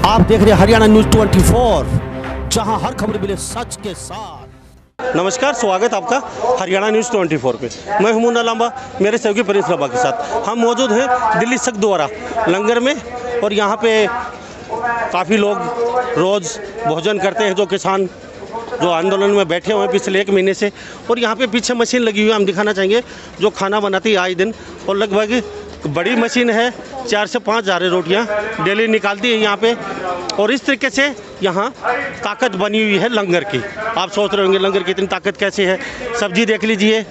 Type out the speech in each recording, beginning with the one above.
आप देख रहे हैं हरियाणा न्यूज़ 24, जहां हर खबर मिले सच के साथ। नमस्कार, स्वागत आपका हरियाणा न्यूज़ 24 पे। मैं हूं मुन्ना लांबा, मेरे सहयोगी परेश लांबा के साथ हम मौजूद हैं दिल्ली सगद्वारा लंगर में। और यहां पे काफ़ी लोग रोज़ भोजन करते हैं, जो किसान जो आंदोलन में बैठे हुए हैं पिछले 1 महीने से। और यहाँ पे पीछे मशीन लगी हुई है, हम दिखाना चाहेंगे, जो खाना बनाती है आए दिन। और लगभग बड़ी मशीन है, 4 से 5 हज़ार रोटियाँ डेली निकालती है यहाँ पे। और इस तरीके से यहाँ ताकत बनी हुई है लंगर की। आप सोच रहे होंगे लंगर की इतनी ताकत कैसे है। सब्जी देख लीजिए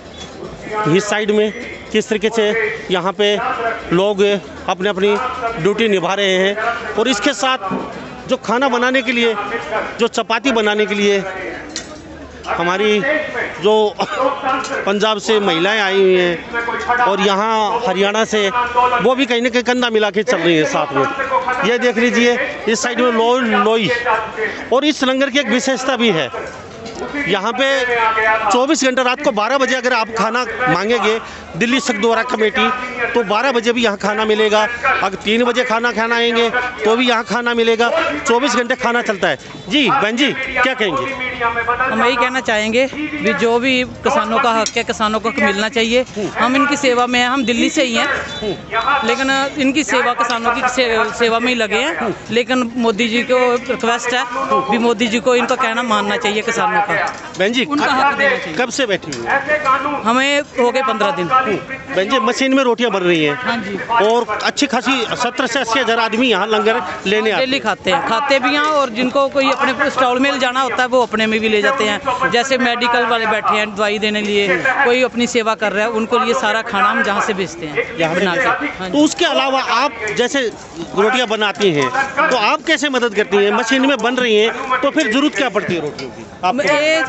इस साइड में, किस तरीके से यहाँ पे लोग अपनी अपनी ड्यूटी निभा रहे हैं। और इसके साथ जो खाना बनाने के लिए, जो चपाती बनाने के लिए हमारी जो पंजाब से महिलाएं आई हुई हैं और यहाँ हरियाणा से, वो भी कहीं ना कहीं कंधा मिला के चल रही है साथ में। ये देख लीजिए इस साइड में लोई। और इस लंगर की एक विशेषता भी है, यहाँ पे 24 घंटे, रात को 12 बजे अगर आप खाना मांगेंगे दिल्ली सगद्वारा कमेटी, तो 12 बजे भी यहाँ खाना मिलेगा। अगर 3 बजे खाना आएंगे तो भी यहाँ खाना मिलेगा। 24 घंटे खाना चलता है। जी बहन जी, क्या कहेंगे? हम यही कहना चाहेंगे भी जो भी किसानों का हक है, किसानों को मिलना चाहिए। हम इनकी सेवा में हैं, हम दिल्ली से ही हैं, लेकिन इनकी सेवा, किसानों की सेवा में ही लगे हैं। लेकिन मोदी जी को रिक्वेस्ट है भी मोदी जी को इनका कहना मानना चाहिए किसानों का। बहन जी, उनका हक देना चाहिए। कब से बैठी हुई हैं? हमें हो गए 15 दिन। बहन जी, मशीन में रोटियां बन रही हैं। हाँ जी। और अच्छी खासी 70 से 80 हज़ार आदमी यहाँ लंगर लेने आते हैं। डेली खाते भी हैं। और जिनको कोई अपने स्टॉल में जाना होता है वो अपने में भी ले जाते हैं। जैसे मेडिकल वाले बैठे हैं दवाई देने लिए, कोई अपनी सेवा कर रहा है, उनको लिए सारा खाना हम जहाँ से भेजते हैं यहाँ बना के। तो उसके अलावा आप जैसे रोटियां बनाती हैं तो आप कैसे मदद करती हैं? मशीन में बन रही हैं तो फिर जरूरत क्या पड़ती है रोटियों की?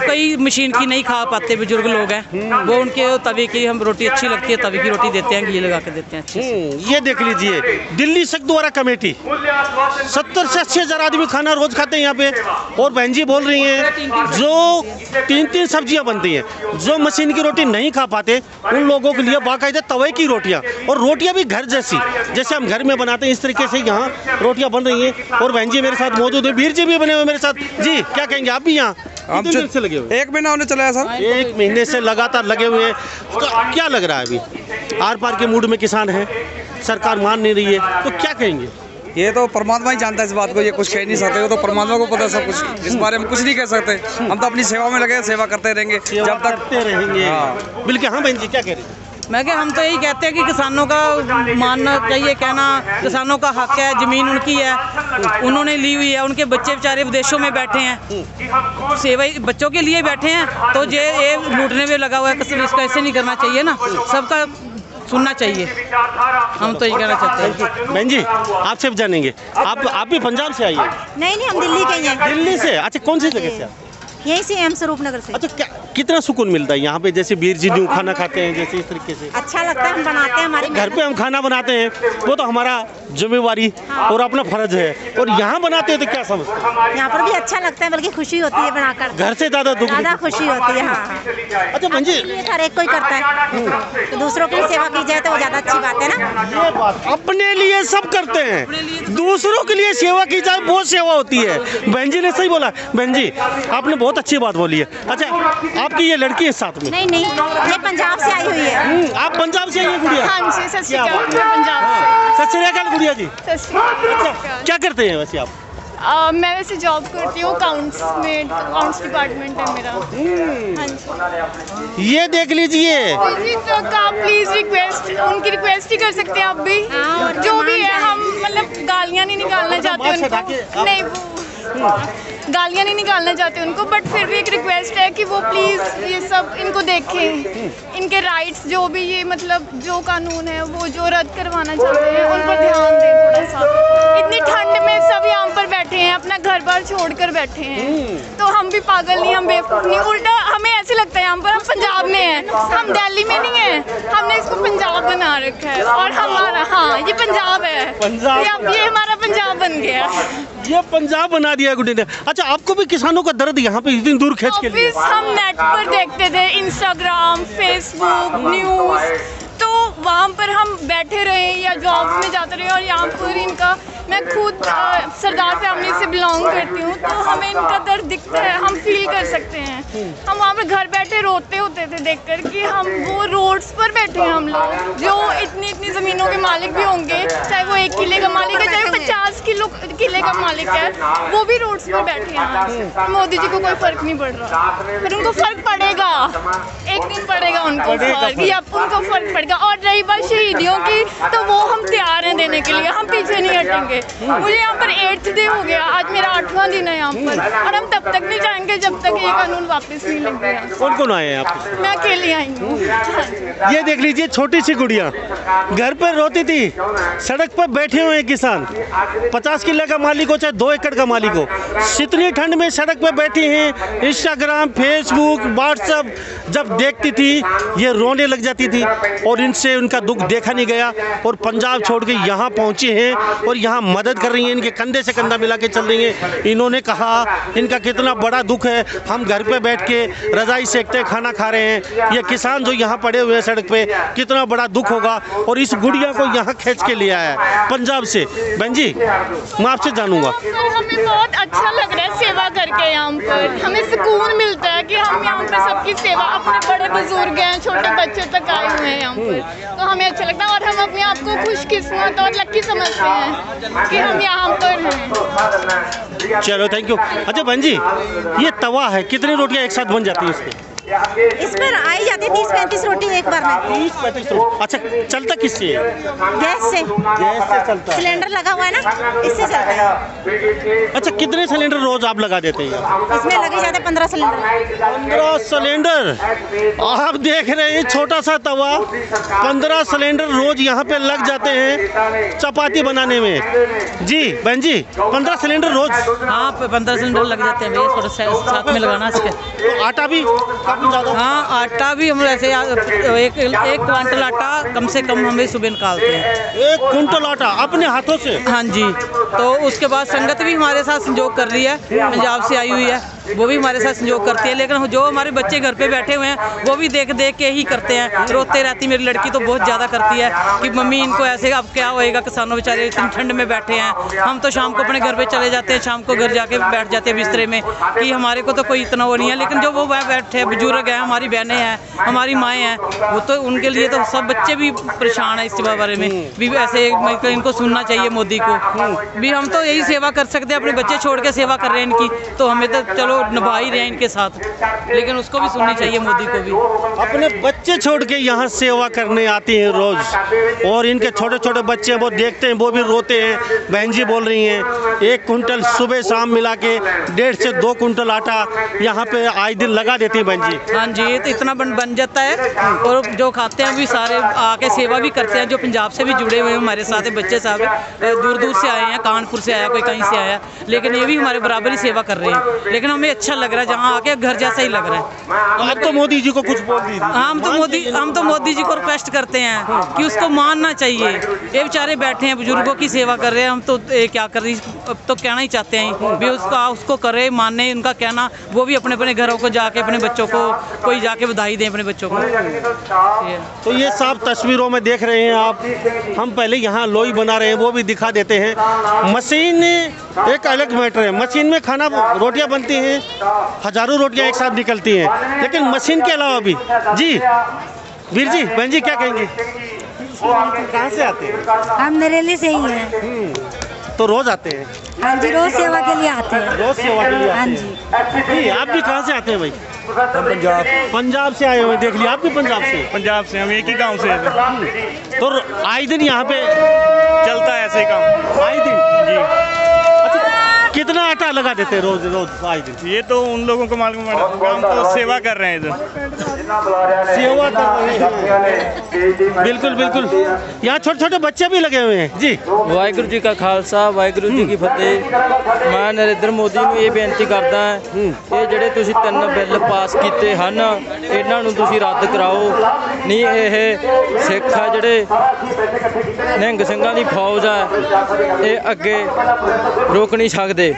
कई मशीन की नहीं खा पाते बुजुर्ग लोग हैं, वो उनके तवे की हम रोटी अच्छी लगती है, तवे की रोटी देते हैं, घी लगा के देते हैं अच्छे से। ये देख लीजिए दिल्ली सगद्वारा कमेटी, 70 से 80 हज़ार आदमी खाना रोज खाते हैं यहाँ पे। और बहन जी बोल रही हैं जो 3-3 सब्जियां बनती हैं, जो मशीन की रोटी नहीं खा पाते उन लोगों के लिए बाकायदा तवे की रोटियां, और रोटियां भी घर जैसी, जैसे हम घर में बनाते हैं इस तरीके से यहाँ रोटियां बन रही हैं। और बहन जी मेरे साथ मौजूद है, वीर जी भी बने हुए मेरे साथ। जी क्या कहेंगे? आप भी यहाँ हम से लगे हुए? 1 महीना होने चला है सर। 1 महीने से लगातार लगे हुए हैं। तो क्या लग रहा है अभी? आर पार के मूड में किसान हैं, सरकार मान नहीं रही है, तो क्या कहेंगे? ये तो परमात्मा ही जानता है इस बात को, ये कुछ कह नहीं सकते। वो तो परमात्मा को पता है सब कुछ, इस बारे में कुछ नहीं कह सकते। हम तो अपनी सेवा में लगे, सेवा करते रहेंगे जब तक करते रहेंगे। हाँ। बिल्कुल। हाँ बहन जी, क्या कह रही हैं? मैं क्या, हम तो यही कहते हैं कि किसानों का मानना चाहिए, कहना किसानों का हक है, ज़मीन उनकी है, उन्होंने ली हुई है, उनके बच्चे बेचारे विदेशों में बैठे हैं, सेवा बच्चों के लिए बैठे हैं, तो ये लूटने में लगा हुआ है। इसका ऐसे नहीं करना चाहिए ना, सबका सुनना चाहिए। हम तो ये कहना चाहते हैं। बहन जी, आपसे भी जानेंगे, आप भी पंजाब से आई है? नहीं, हम दिल्ली के ही हैं। दिल्ली से? अच्छा, कौन सी जगह से आप? यहीं से, हम स्वरूप नगर से। अच्छा, कितना सुकून मिलता है यहाँ पे, जैसे वीर जी जो खाना खाते हैं, जैसे इस तरीके से अच्छा लगता है, हम बनाते हैं, हमारे घर पे हम खाना बनाते हैं, वो तो हमारा जिम्मेवारी और अपना फर्ज है। और यहाँ बनाते हैं तो क्या समझते हैं? यहाँ पर भी अच्छा लगता है, बल्कि खुशी होती है बनाकर। घर से ज़्यादा खुशी होती है। हाँ। अच्छा बहन जी, हर एक कोई करता है, तो दूसरों की सेवा की जाए तो वो ज़्यादा अच्छी बात है ना। ये बात अपने लिए सब करते हैं, दूसरों के लिए सेवा की जाए वो सेवा होती है। बहन जी ने सही बोला। बहन जी, आपने बहुत अच्छी बात बोली है। अच्छा, आपकी ये लड़की है साथ में? नहीं, ये पंजाब से आई हुई है। आप पंजाब से आई हैं गुड़िया? हाँ जी, सत श्री अकाल, मैं पंजाब से। सत श्री अकाल गुड़िया जी। सत श्री अकाल। क्या करते हैं वैसे आप? मैं वैसे जॉब करती हूँ, अकाउंट्स डिपार्टमेंट है मेरा। हाँ जी। ये देख लीजिए, तो आप प्लीज उनकी रिक्वेस्ट ही कर सकते हैं आप भी। जो भी है, हम मतलब गालियाँ नहीं निकालना चाहते उनको, नहीं गालियाँ नहीं निकालना चाहते उनको, बट फिर भी एक रिक्वेस्ट है कि वो प्लीज़ ये सब इनको देखें, इनके राइट्स जो भी, ये मतलब जो कानून है वो जो रद्द करवाना चाहते हैं उन पर ध्यान दें थोड़ा सा। इतनी ठंड में सब यहाँ पर बैठे हैं, अपना घर बार छोड़कर बैठे हैं, तो हम भी पागल नहीं, हम बेवकूफ़ नहीं। उल्टा हमें ऐसे लगता है यहाँ पर हम पंजाब में हैं, हम दिल्ली में नहीं हैं, हमने इसको पंजाब बना रखा है। और हमारा, हाँ, ये पंजाब है, ये हमारा पंजाब बन गया, ये पंजाब बना दिया गुड्डी ने। अच्छा, आपको भी किसानों का दर्द यहाँ पे इतनी दूर खींच के लिए? हम नेट पर देखते थे, इंस्टाग्राम, फेसबुक, न्यूज़, तो वहाँ पर हम बैठे रहे या जॉब में जाते रहे, और यहाँ पर इनका, मैं खुद सरदार फैमिली से बिलोंग करती हूँ, तो हमें इनका दर्द दिखता है, हम फील कर सकते हैं। हम वहाँ पर घर बैठे रोते होते थे देखकर कि हम वो रोड्स पर बैठे हैं, हम लोग जो इतनी इतनी ज़मीनों के मालिक भी होंगे, चाहे वो 1 किले का मालिक है, चाहे 50 किले का मालिक है, वो भी रोड्स पर बैठे हैं। मोदी जी को कोई फ़र्क नहीं पड़ रहा, पर उनको फ़र्क पड़ेगा, एक दिन पड़ेगा उनको फ़र्क, या उनको फ़र्क पड़ेगा। और रही बात शहीदियों की, तो वो हम तैयार हैं देने के लिए, हम पीछे नहीं हटेंगे। मुझे यहाँ पर 8th डे हो गया, आज मेरा 8वां दिन है यहाँ पर, और हम तब तक नहीं जाएंगे जब तक ये कानून वापस नहीं लग गया। कौन कौन आए हैं आप? मैं अकेली आई हूँ। ये देख लीजिए, छोटी सी गुड़िया घर पर रोती थी, सड़क पर बैठे हुए हैं किसान, 50 किले का मालिक हो चाहे 2 एकड़ का मालिक हो, इतनी ठंड में सड़क पर बैठी हैं। इंस्टाग्राम, फेसबुक, व्हाट्सएप जब देखती थी ये रोने लग जाती थी, और इनसे उनका दुख देखा नहीं गया, और पंजाब छोड़ के यहाँ पहुँची हैं और यहाँ मदद कर रही हैं, इनके कंधे से कंधा मिला के चल रही हैं। इन्होंने कहा इनका कितना बड़ा दुख है, हम घर पे बैठ के रजाई सेकते खाना खा रहे हैं, ये किसान जो यहाँ पड़े हुए हैं सड़क पे, कितना बड़ा दुख होगा। और इस गुड़िया को यहाँ खींच के लिया है पंजाब से। बहन जी, मैं आपसे जानूंगा, हमें बहुत अच्छा लग रहा है सेवा करके, यहाँ पर हमें सुकून मिलता है कि हम यहाँ पर सबकी सेवा, अपने बड़े बुजुर्ग हैं, छोटे बच्चे तक आए हुए हैं यहाँ पर, तो हमें अच्छा लगता है, और हम अपने आप को खुशकिस्मत और लकी समझते हैं कि हम यहाँ पर हैं। चलो थैंक यू। अच्छा बहन जी, ये तवा है, कितनी रोटियाँ एक साथ बन जाती है इसमें? इस पर आई जाती 30-35 रोटी एक बार में। 30-35 रोटी। अच्छा, चलता किससे है? गैस से। गैस से चलता है। सिलेंडर लगा हुआ है ना, इससे चलता है। अच्छा, कितने सिलेंडर रोज आप लगा देते हैं? इसमें लगे जाते 15 सिलेंडर। 15 सिलेंडर। आप देख रहे हैं, छोटा सा तवा, 15 सिलेंडर रोज यहाँ पे लग जाते हैं चपाती बनाने में। जी बहन जी, 15 सिलेंडर रोज? हाँ, 15 सिलेंडर लग जाते हैं भैया, थोड़ा साथ में लगाना इसके। तो आटा भी काफी ज्यादा? हाँ, आटा भी हम ऐसे एक क्वांटल आटा कम से कम हम सुबह निकालते हैं। 1 कुंटल आटा अपने हाथों से? हाँ जी। तो उसके बाद संगत भी हमारे साथ संयोग कर रही है, पंजाब से आई हुई है, वो भी हमारे साथ संयोग करती है। लेकिन जो हमारे बच्चे घर पे बैठे हुए हैं वो भी देख देख के ही करते हैं, रोते रहती मेरी लड़की तो बहुत ज़्यादा करती है कि मम्मी इनको ऐसे अब क्या होएगा, किसानों बेचारे इतनी ठंड में बैठे हैं। हम तो शाम को अपने घर पे चले जाते हैं, शाम को घर जाके बैठ जाते हैं बिस्तरे में कि हमारे को तो कोई इतना वो नहीं है। लेकिन जो वो बैठे हैं, बुजुर्ग हैं, हमारी बहनें हैं, हमारी माएँ हैं, वो तो उनके लिए तो सब बच्चे भी परेशान हैं इस बारे में भी। ऐसे इनको सुनना चाहिए मोदी को भी। हम तो यही सेवा कर सकते हैं, अपने बच्चे छोड़ के सेवा कर रहे हैं इनकी, तो हमें तो चलो निभा ही रहे हैं इनके साथ, लेकिन उसको भी सुननी चाहिए मोदी को भी। अपने बच्चे छोड़ के यहाँ सेवा करने आती हैं रोज, और इनके छोटे छोटे बच्चे वो देखते हैं, वो भी रोते हैं। बहन जी बोल रही हैं 1 कुंटल सुबह शाम मिला के 1.5 से 2 कुंटल आटा यहाँ पे आए दिन लगा देती है बहन जी। हाँ जी, तो इतना बन जाता है, और जो खाते हैं भी सारे आके सेवा भी करते हैं, जो पंजाब से भी जुड़े हुए हैं हमारे साथ। बच्चे साहब दूर दूर से आए हैं, कानपुर से आया, कोई कहीं से आया, लेकिन ये भी हमारे बराबर ही सेवा कर रहे हैं। लेकिन हमें अच्छा लग रहा है, जहाँ आके घर जैसा ही लग रहा है। अब तो मोदी जी को कुछ बोल दीजिए। हम तो मोदी जी को रिक्वेस्ट करते हैं कि उसको मानना चाहिए। ये बेचारे बैठे हैं, बुजुर्गों की सेवा कर रहे हैं, हम तो क्या कर रही, अब तो कहना ही चाहते हैं भी उसको करे, माने उनका कहना। वो भी अपने अपने घरों को जाके अपने बच्चों को कोई जाके बधाई दें अपने बच्चों को। तो ये सब तस्वीरों में देख रहे हैं आप, हम पहले यहाँ लोई बना रहे हैं, वो भी दिखा देते हैं। मशीन एक अलग मैटर है, मशीन में खाना रोटियाँ बनती हैं, हजारों रोटियाँ एक साथ निकलती हैं, लेकिन मशीन के अलावा भी। जी वीर जी, बहन जी क्या कहेंगे? कहाँ से आते हैं? हम नरेली से ही हैं। तो रोज आते हैं? हाँ जी, रोज सेवा के लिए आते हैं। रोज सेवा के लिए आते हाँ हैं। जी। आप भी कहाँ से आते हैं भाई? पंजाब। पंजाब से आए हुए, देख लिया आप भी पंजाब से? पंजाब से, हम एक ही गांव से हैं। तो आए दिन यहाँ पे चलता है ऐसे ही काम आए दिन? जी। अच्छा, कितना आटा लगा देते हैं रोज रोज आए दिन? ये तो उन लोगों को मालूम है, हम तो सेवा कर रहे हैं इधर। सेवा कर रहे हैं, बिल्कुल बिल्कुल। यहाँ छोटे छोटे बच्चे भी लगे हुए हैं। जी ਵਾਹਿਗੁਰੂ जी का खालसा वाहिगुरू जी की फतेह। मैं नरेंद्र मोदी ਨੂੰ ਇਹ ਬੇਨਤੀ ਕਰਦਾ ਇਹ ਜਿਹੜੇ ਤੁਸੀਂ 3 ਬਿੱਲ ਪਾਸ ਕੀਤੇ ਹਨ ਇਹਨਾਂ ਨੂੰ ਤੁਸੀਂ ਰੱਦ ਕਰਾਓ, ਨਹੀਂ ਇਹ ਸਿੱਖ ਆ ਜਿਹੜੇ ਨਿਹੰਗ ਸਿੰਘਾਂ ਦੀ ਫੌਜ ਆ ਇਹ ਅੱਗੇ ਰੋਕ ਨਹੀਂ ਸਕਦੇ।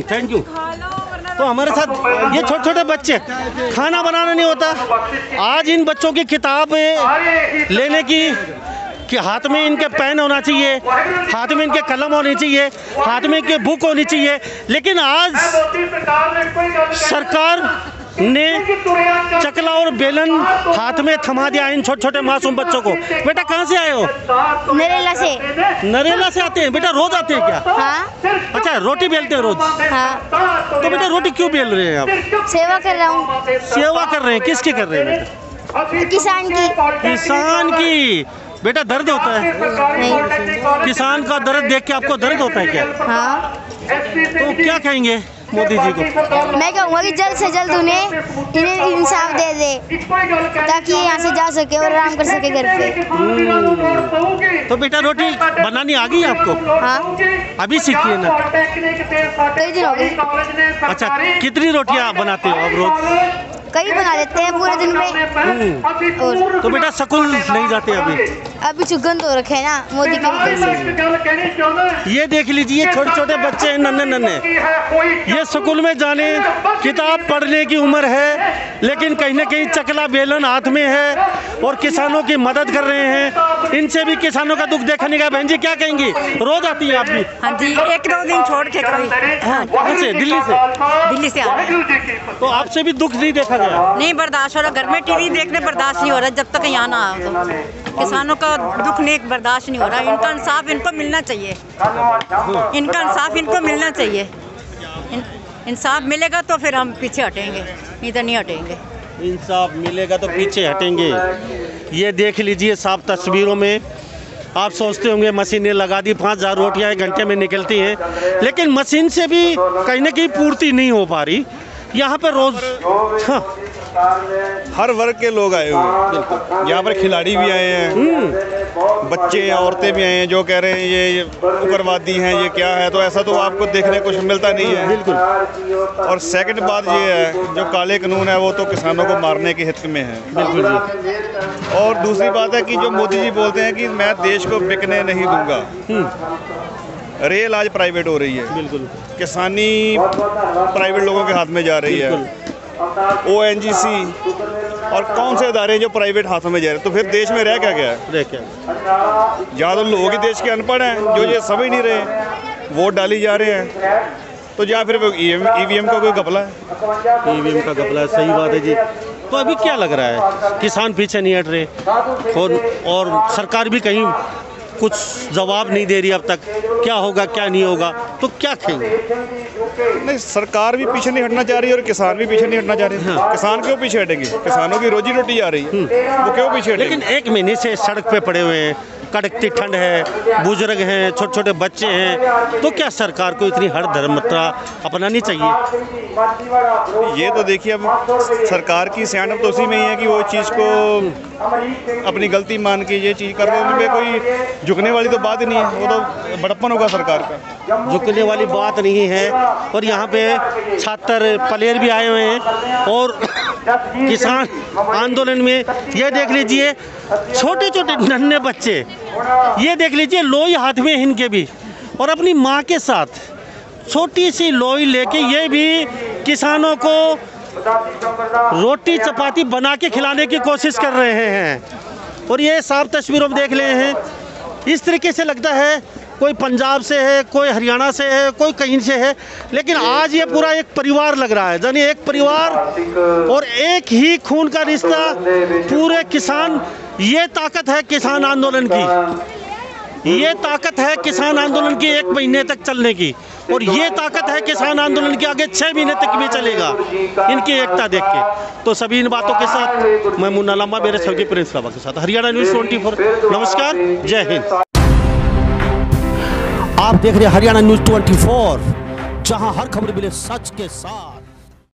Thank you. तो हमारे साथ ये छोटे छोटे बच्चे, खाना बनाना नहीं होता। आज इन बच्चों की किताब लेने की कि हाथ में इनके पेन होना चाहिए, हाथ में इनके कलम होनी चाहिए, हाथ में इनके बुक होनी चाहिए, लेकिन आज सरकार ने चकला और बेलन हाथ में थमा दिया इन छोटे छोटे मासूम बच्चों को। बेटा कहाँ से आए हो? नरेला से। नरेला से आते हैं? बेटा रोज आते हैं क्या? हाँ। अच्छा, रोटी बेलते हैं रोज? हाँ। तो बेटा रोटी क्यों बेल रहे हैं आप? सेवा कर रहा हूँ। सेवा कर रहे हैं? किसकी कर रहे हैं बेटा? किसान की। किसान की। बेटा दर्द होता है? नहीं। किसान का दर्द देख के आपको दर्द होता है क्या? हाँ। तो क्या कहेंगे मोदी जी को? मैं कहूँगा कि जल्द से जल्द इन्हें इंसाफ दे दे, ताकि ये यहाँ से जा सके और आराम कर सके घर पे। तो बेटा रोटी बनानी आ गई आपको? हाँ। अभी सीखी है ना? कई दिन हो गए। अच्छा, कितनी रोटियां बनाते हो आप रोज? कई बना लेते हैं पूरे दिन में। और तो बेटा स्कूल नहीं जाते अभी? अभी चुगन तो रखे ना मोदी की वजह से। ये देख लीजिए, छोटे छोटे बच्चे हैं, नन्हे नन्हे, ये स्कूल में जाने, किताब पढ़ने की उम्र है, लेकिन कहीं ना कहीं चकला बेलन हाथ में है और किसानों की मदद कर रहे हैं। इनसे भी किसानों का दुख देखने का। बहन जी क्या कहेंगी? रोज आती है आप भी? हाँ जी, एक दो दिन छोड़ के कभी। हाँ, कहाँ से? दिल्ली से? दिल्ली से आ रहे हैं। तो आपसे भी दुख नहीं देखा गया? नहीं बर्दाश्त हो रहा, घर में टीवी देखने बर्दाश्त नहीं हो रहा जब तक यहाँ ना आओ। तो किसानों का दुख नहीं बर्दाश्त नहीं हो रहा। इनका इंसाफ इनको मिलना चाहिए, इनका इंसाफ इनको मिलना चाहिए। इंसाफ मिलेगा तो फिर हम पीछे हटेंगे, नहीं तो नहीं हटेंगे। इंसाफ मिलेगा तो पीछे हटेंगे। ये देख लीजिए साफ तस्वीरों में। आप सोचते होंगे मशीनें लगा दी, 5000 रोटियां 1 घंटे में निकलती हैं, लेकिन मशीन से भी कहीं ना कहीं पूर्ति नहीं हो पा रही। यहाँ पर रोज हर वर्ग के लोग आए हुए हैं। यहाँ पर खिलाड़ी भी आए हैं, बच्चे औरतें भी आए हैं जो कह रहे हैं ये उग्रवादी हैं, ये क्या है। तो ऐसा तो आपको देखने को मिलता नहीं है। बिल्कुल। और सेकंड बात ये है, जो काले कानून है वो तो किसानों को मारने के हित में है। बिल्कुल जी। और दूसरी बात है कि जो मोदी जी बोलते हैं कि मैं देश को बिकने नहीं दूंगा। रेल आज प्राइवेट हो रही है, बिल्कुल। किसानी प्राइवेट लोगों के हाथ में जा रही है। ONGC और कौन से इदारे जो प्राइवेट हाथों में जा रहे हैं। तो फिर देश में रह क्या गया है? जहाँ तो लोग ही देश के अनपढ़ हैं, जो ये समझ नहीं रहे, वोट डाली जा रहे हैं। तो जहाँ फिर EVM का कोई घपला है। EVM का घपला है, सही बात है जी। तो अभी क्या लग रहा है? किसान पीछे नहीं हट रहे और सरकार भी कहीं कुछ जवाब नहीं दे रही अब तक। क्या होगा क्या नहीं होगा, तो क्या कहेंगे? नहीं, सरकार भी पीछे नहीं हटना चाह रही है और किसान भी पीछे नहीं हटना चाह रहे हैं। हाँ। किसान क्यों पीछे हटेंगे? किसानों की रोजी रोटी जा रही है, वो क्यों पीछे हटेंगे? लेकिन 1 महीने से सड़क पे पड़े हुए हैं, कड़कती ठंड है, बुजुर्ग हैं, छोटे छोटे बच्चे हैं, तो क्या सरकार को इतनी हर धर्मता अपनानी चाहिए? ये तो देखिए, अब सरकार की सियाणप तो उसी में ही है कि वो चीज़ को अपनी गलती मान के ये चीज़ कर रहे हैं। उनमें कोई झुकने वाली तो बात ही नहीं है, वो तो बड़प्पन होगा सरकार का। झुकने वाली बात नहीं है। और यहाँ पे छात्र प्लेयर भी आए हुए हैं और किसान आंदोलन में ये देख लीजिए, छोटे छोटे नन्हे बच्चे, ये देख लीजिए लोई हाथ में इनके भी, और अपनी माँ के साथ छोटी सी लोई लेके ये भी किसानों को रोटी चपाती बना के खिलाने की कोशिश कर रहे हैं। और ये साफ तस्वीरों में देख रहे हैं, इस तरीके से लगता है कोई पंजाब से है, कोई हरियाणा से है, कोई कहीं से है, लेकिन आज ये पूरा एक परिवार लग रहा है। यानी एक परिवार और एक ही खून का रिश्ता, पूरे किसान। ये ताकत है किसान आंदोलन की, ये ताकत है किसान आंदोलन की 1 महीने तक चलने की, और ये ताकत है किसान आंदोलन की आगे 6 महीने तक भी चलेगा, इनकी एकता देख के। तो सभी इन बातों के साथ मैं मुन्ना लांबा, मेरे सहयोगी प्रिंस लांबा के साथ हरियाणा न्यूज़ 24। नमस्कार, जय हिंद। आप देख रहे हैं हरियाणा न्यूज़ 24, जहां हर खबर मिले सच के साथ।